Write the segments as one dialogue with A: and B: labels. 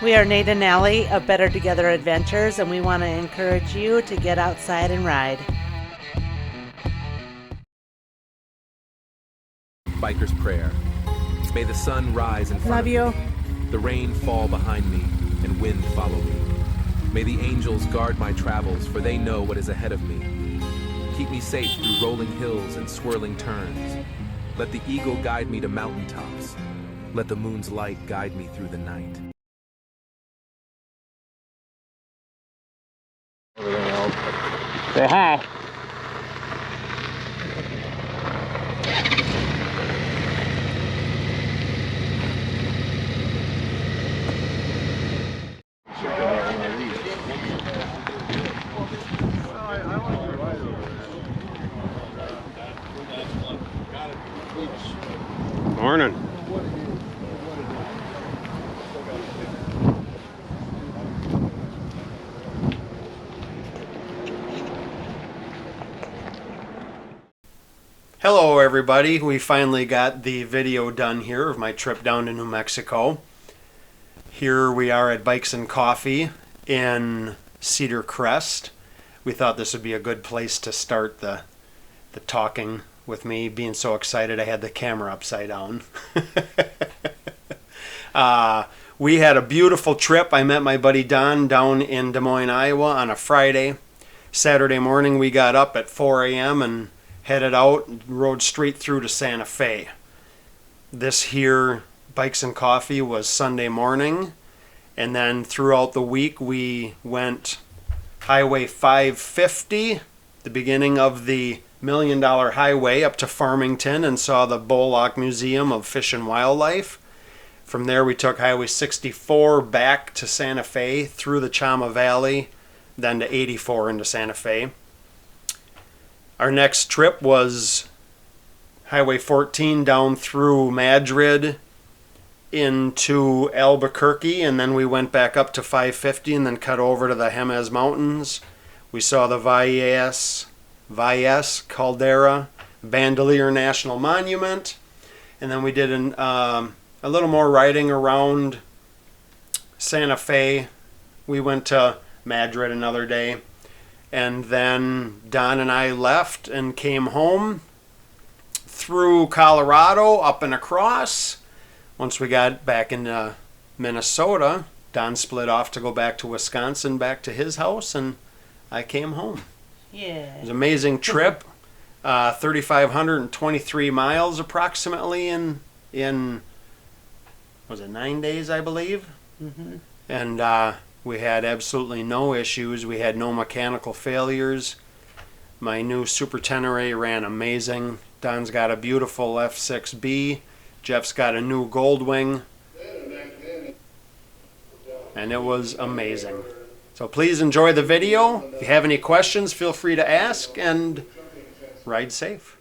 A: We are Nate and Allie of Better Together Adventures, and we want to encourage you to get outside and ride.
B: Biker's Prayer. May the sun rise in front
A: Love
B: of
A: you.
B: me, the rain fall behind me, and wind follow me. May the angels guard my travels, for they know what is ahead of me. Keep me safe through rolling hills and swirling turns. Let the eagle guide me to mountaintops. Let the moon's light guide me through the night.
C: Say hi. Morning.
D: Hello everybody, we finally got the video done here of my trip down to New Mexico. Here we are at Bikes and Coffee in Cedar Crest. We thought this would be a good place to start the talking with me, being so excited I had the camera upside down. We had a beautiful trip. I met my buddy Don down in Des Moines, Iowa on a Friday. Saturday morning we got up at 4 a.m. and headed out and rode straight through to Santa Fe. This here Bikes and Coffee was Sunday morning, and then throughout the week we went Highway 550, the beginning of the $1 Million Highway, up to Farmington and saw the Bollock Museum of Fish and Wildlife. From there we took Highway 64 back to Santa Fe through the Chama Valley, then to 84 into Santa Fe. Our next trip was Highway 14 down through Madrid into Albuquerque, and then we went back up to 550 and then cut over to the Jemez Mountains. We saw the Valles Caldera Bandelier National Monument, and then we did a little more riding around Santa Fe. We went to Madrid another day. And then Don and I left and came home through Colorado, up and across. Once we got back into Minnesota, Don split off to go back to Wisconsin, back to his house, and I came home.
A: Yeah.
D: It was an amazing trip. 3,523 miles approximately in was it 9 days, I believe?
A: Mm-hmm.
D: And we had absolutely no issues. We had no mechanical failures. My new Super Tenere ran amazing. Don's got a beautiful F6B. Jeff's got a new Goldwing. And it was amazing. So please enjoy the video. If you have any questions, feel free to ask, and ride safe.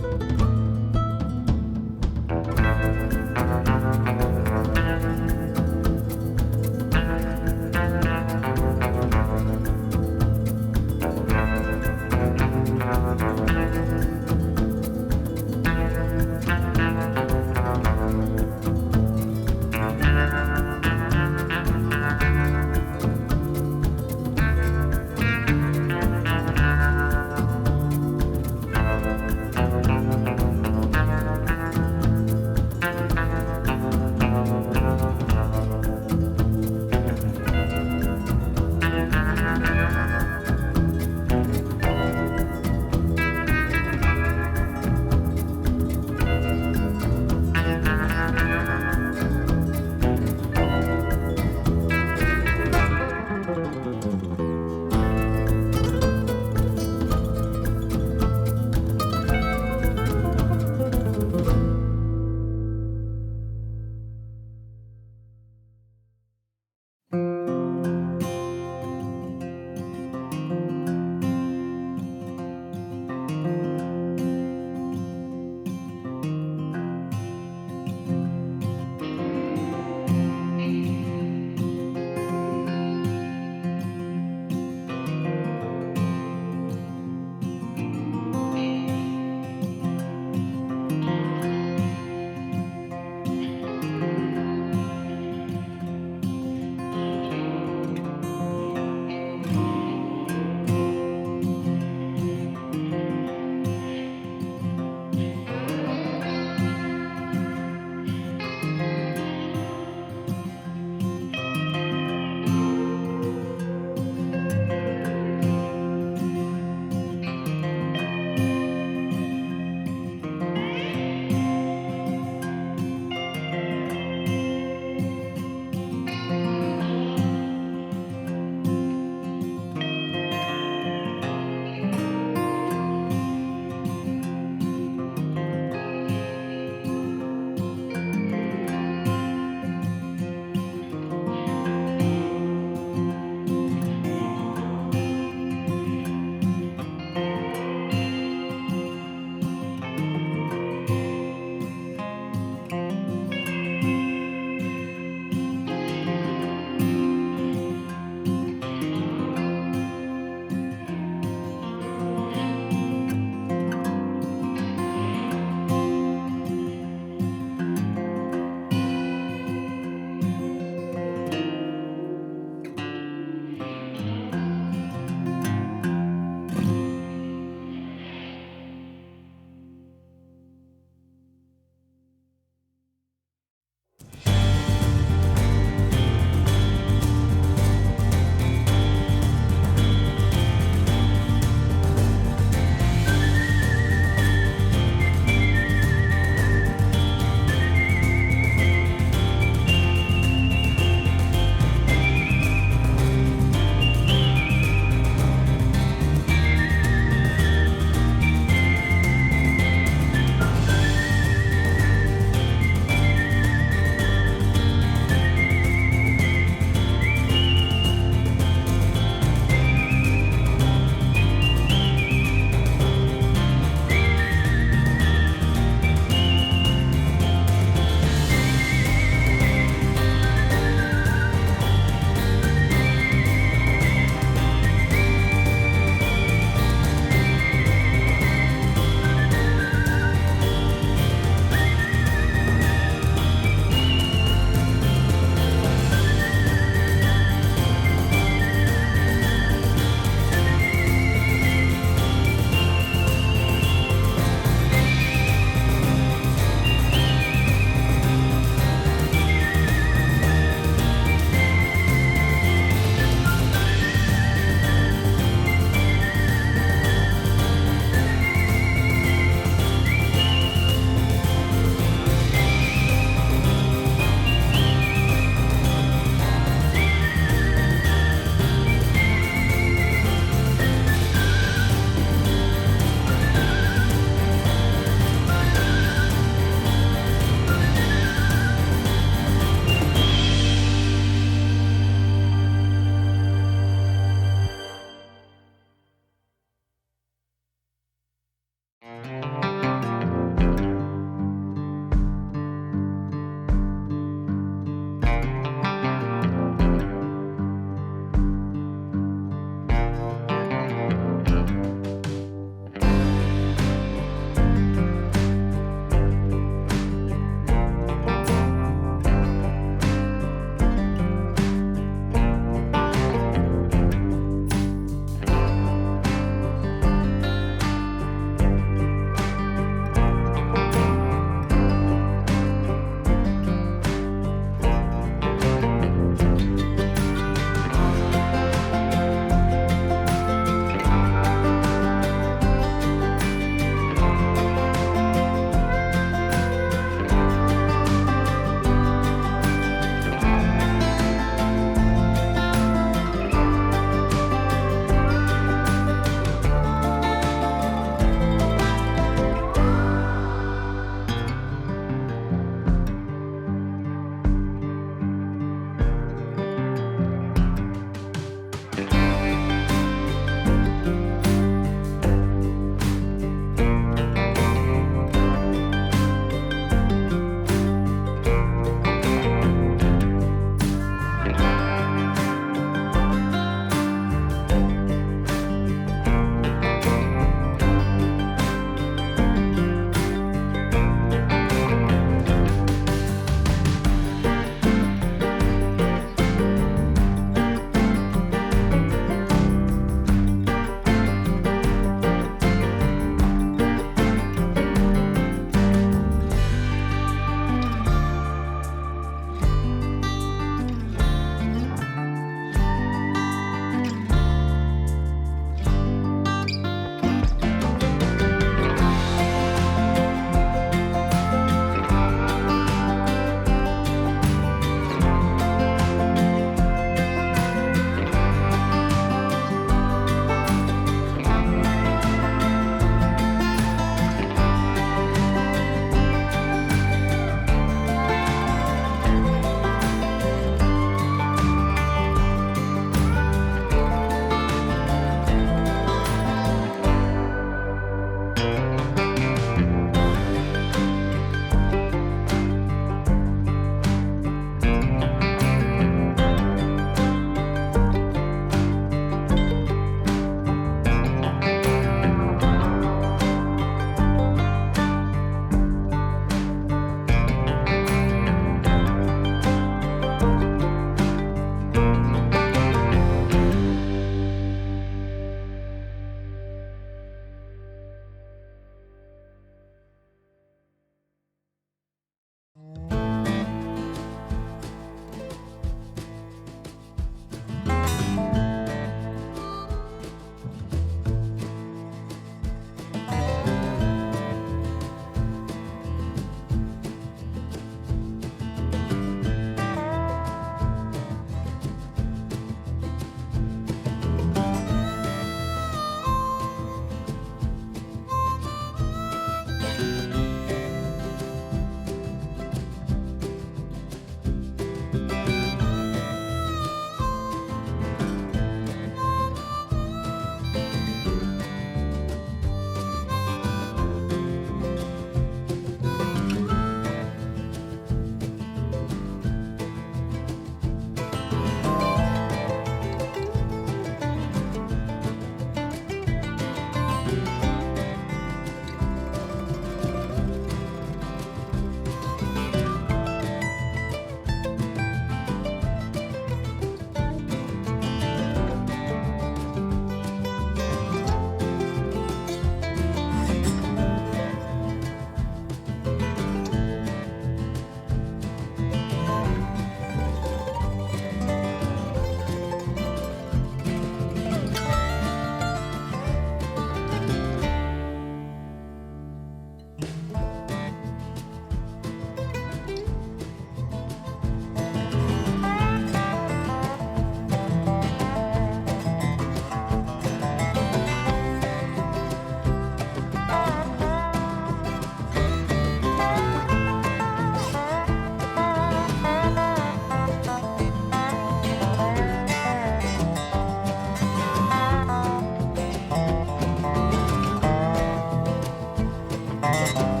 A: Bye.